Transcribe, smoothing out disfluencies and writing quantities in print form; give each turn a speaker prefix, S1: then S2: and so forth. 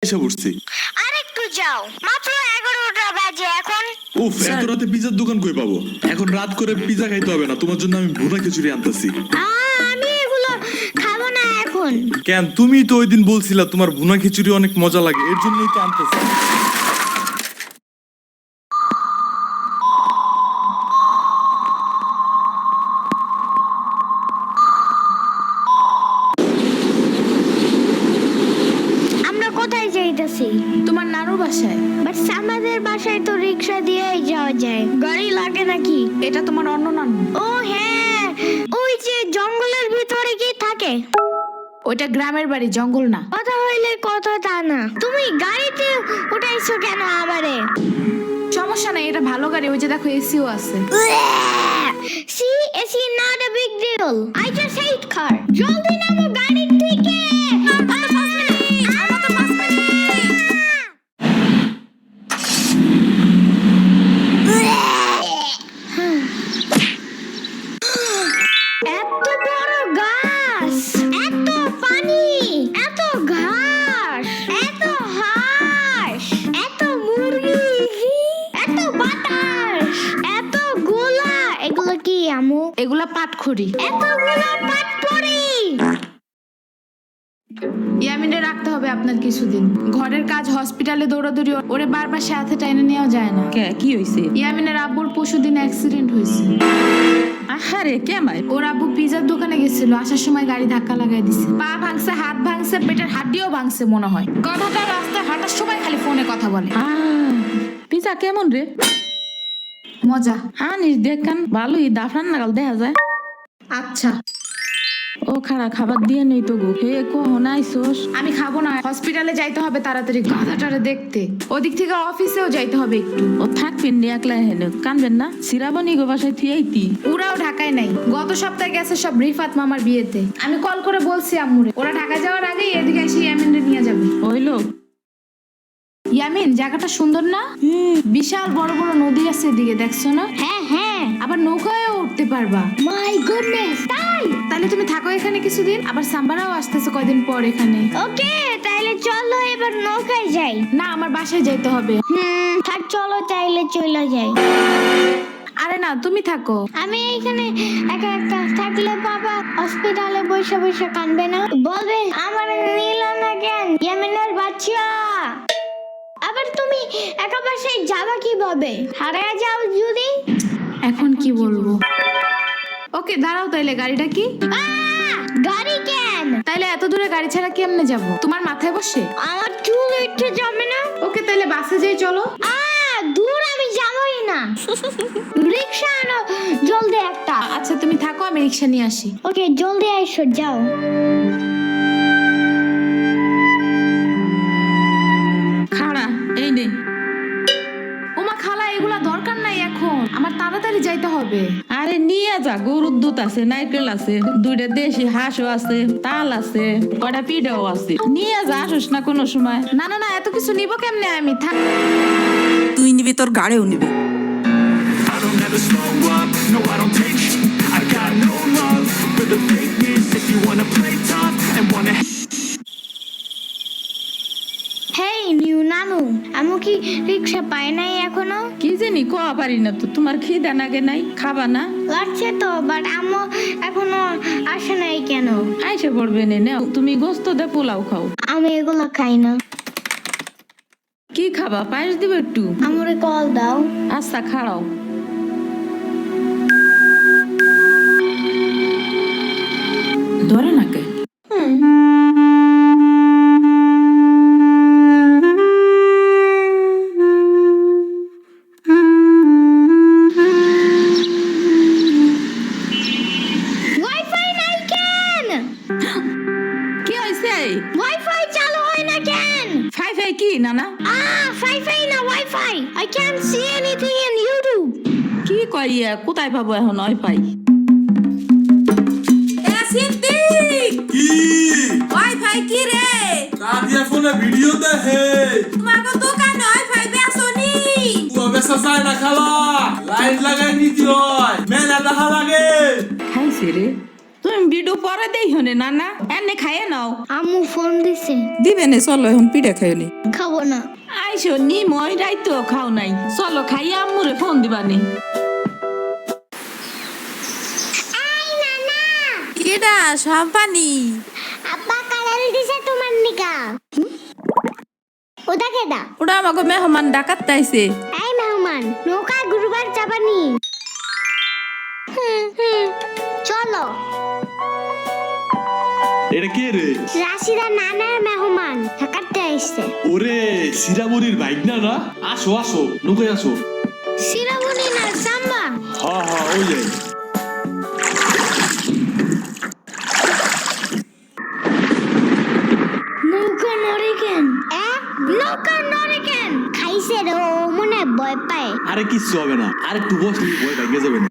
S1: এসে পড়ছি।
S2: আরেকটু যাও, মাত্র 11টা বাজে এখন।
S1: উফ, এত রাতে পিজার দোকান কই পাবো? এখন রাত করে পিজা খাইতে হবে না, তোমার জন্য আমি ভুনা খিচুড়ি আনতেছি।
S2: আমি এগুলো খাবো না এখন।
S1: কেন? তুমি তো ওই দিন বলছিলা তোমার ভুনা খিচুড়ি অনেক মজা লাগে, এর জন্যই তো আনতেছি।
S2: আমরা কোথায় যাইতেছি?
S3: তোমার নানুর বাসায়।
S2: বাট আমাদের বাসায় তো রিক্সা দিয়েই যাওয়া যায়, গাড়ি লাগে নাকি?
S3: এটা তোমার অন্য নানু।
S2: ও হ্যাঁ, ওই যে জঙ্গলের ভিতরে কি থাকে?
S3: ওইটা গ্রামের বাড়ি, জঙ্গল না।
S2: কথা হইলে কথা তা না। তুমি গাড়িতে উঠাইছো কেন আমারে?
S3: সমস্যা নাই, এটা ভালো গাড়ি। ওই যে দেখো, এসিও আছে।
S2: See, it's not a big deal. I just hate car. জলদি নামো গাড়ি থেকে। এত বড় গাছ, এত পানি, এত ঘাস, এত হাঁস, এত মুরগি, এত বাতাস, এত গোলা। এগুলো কি আমু?
S3: এগুলা পাটখড়ি।
S2: এতগুলো পাটপড়ি।
S3: ইয়ামিনে রাখতে হবে আপনার কিছুদিন। ঘরের কাজ, হসপিটালে দৌড়াদৌড়ি, ওরে বারবার সাথে টাইনে নেওয়া যায় না।
S4: কি হইছে?
S3: ইয়ামিনের আব্বুর পরশুদিন অ্যাক্সিডেন্ট হয়েছে।
S4: আহারে কেমাই?
S3: ওর আব্বু পিজার দোকানে গেছিল, আসার সময় গাড়ি ধাক্কা লাগাই দিছে। পা ভাঙছে, হাত ভাঙছে, পেটের হাড্ডিও ভাঙছে মনে হয়। কথাটা রাস্তায় হাঁটার সময় খালি ফোনে কথা বলে।
S4: পিজা কেমন রে?
S3: মজা।
S4: আনিস দেখান, ভালোই দাফরান নাগাল দেখা যায়।
S3: আচ্ছা,
S4: ও খাড়া খাবার দিয়ে নেই তো গো। হে কখন আইসোস?
S3: আমি খাবো না। হসপিটালে যাইতে হবে তাড়াতাড়ি, গাধাটারে দেখতে। ওদিক থেকে অফিসেও যাইতে হবে একটু।
S4: ও থাকবেন নি একলা হেন, কানবেন না? সিরাবনি গো বাসায় থিয়াইতি।
S3: ওরাও ঢাকায় নাই, গত সপ্তাহে গেছে সব রিফাত মামার বিয়েতে। আমি কল করে বলছি আম্মুরে, ওরা ঢাকা যাওয়ার আগেই এদিকে এসে ইয়ামিনরে নিয়ে যাবে।
S4: ওই লোক
S3: ইয়ামিন, জায়গাটা সুন্দর না? বিশাল বড় বড় নদী আছে এদিকে, দেখছো না?
S2: হ্যাঁ হ্যাঁ,
S3: আবার নৌকায়ও উঠতে পারবা।
S2: মাই গুডনেস, তাই?
S3: তাহলে তুমি থাকো এখানে কিছুদিন। আবার সাম্বারাও আসতেছে কয়দিন পর এখানে।
S2: ওকে, তাইলে চলো এবার নৌকায় যাই।
S3: না, আমার বাসায় যাইতে হবে।
S2: থাক, চলো তাইলে চলে যাই।
S3: আরে না, তুমি থাকো।
S2: আমি এখানে একা একা থাকলে বাবা হসপিটালে বসে বসে কানবে না? বলবে আমার নিল না কেন ইয়ামিনের বাচ্চা। আবার তুমি একা বাসায় যাবা কিভাবে? হারিয়ে যাও যদি।
S3: এখন কি বলবো? ওকে দাঁড়াও, তাইলে গাড়িটা কি?
S2: গাড়ি কেন?
S3: তাইলে এত দূরে গাড়ি ছাড়া কেমনে যাব? তোমার মাথায় বসে?
S2: আমার চুল উঠে যাবে না?
S3: ওকে, তাইলে বাসে যাই চলো।
S2: দূর আমি যাবই না। রিক্সা আনো জলদি একটা।
S3: আচ্ছা তুমি থাকো, আমি রিক্সা নিয়ে আসি।
S2: ওকে, জলদি আইসো, যাও।
S4: খাড়া এই নে।
S3: ওমা খালা, এগুলা দরকার নাই এখন, আমার তাড়াতাড়ি যাইতে হবে।
S4: আরে নিয়ে যা, গরুর দুধ আছে, নারকেল আছে, দুইটা দেশি হাঁসও আছে, তাল আছে, কয়টা পিঠাও আছে। নিয়ে যা, আসোস না কোনো সময়?
S3: না না না, এত কিছু নিব কেমনে আমি? থাক।
S5: তুই নিবি, তোর গাড়িও নিবি।
S6: I don't ever slow up, no I don't take sh- I got no love for the fakeness. If you wanna play tough and wanna
S2: hey new নানু, আমু কি রিক্সা পায় নাই এখনো?
S4: কি জানি কোয়া পারি না তো। তোমার খিদা নাগে নাই? খাবা না?
S2: লাগছে তো, বাট আম্মু এখনো আসে নাই কেন?
S4: আইসে পড়বে নে, নাও তুমি গোস্ত দে পোলাও খাও।
S2: আমি এগুলো খাই না।
S4: কি খাবা? পায়েস দিব একটু?
S2: আমুরে কল দাও।
S4: আচ্ছা খাড়াও। ধরে নাকে
S2: ওয়াইফাই নাই কেন?
S4: কি হয়েছে?
S2: ওয়াইফাই চালু হয় না কেন?
S4: ফাই ফাই কি নানা?
S2: ফাইফাই না wifi. I can't see anything in YouTube.
S4: কি কইয়া কোথায় পাবো এখন ওয়াইফাই?
S1: কি?
S5: ওয়াইফাই কি রে?
S1: কাদিয়া ফোনে ভিডিও দেখে।
S5: তোমাকে দোকানে ওয়াইফাই বেসনি?
S1: ও বেসা যায় না খালা, লাইন লাগাই নিতে হয়, মেলা দেখা লাগে।
S4: খাইছে রে। তুমি ভিডিও পরে দেই হনে নানা এনে খাইয়ে নাও
S2: আম্মু ফোন দিছে।
S5: দিবে নে চলো এখন পিঠা খাই নি।
S2: খাবো না।
S4: আইসো নি মই রাইতো খাও নাই চলো খাইয়া আম্মুরে ফোন দিবানি
S5: কেডা সাম্পানি?
S2: আব্বা কালার দিছে তোমার নিকা। ওটা কেডা?
S5: ওটা আমাকে মেহমান ডাকাত তাইছে।
S2: এই মেহমান নৌকা গুরুবার যাবানি। চলো।
S1: এটা কে রে?
S2: রাশিদা নানার মেহমান থাকাতে আইছে।
S1: ওরে সিরামনির বাইক না না, আসো আসো নৌকায় আসো।
S2: সিরামনি না সাম্বা।
S1: হ্যাঁ হ্যাঁ ওই যাই।
S2: নৌকা নড়ে কেন? নৌকা নড়ে কেন? খাইছে রে ও মনে হয় ভয় পায়।
S1: আরে কিচ্ছু হবে না, আরে একটু বসলে ভয় ভেঙে যাবে না।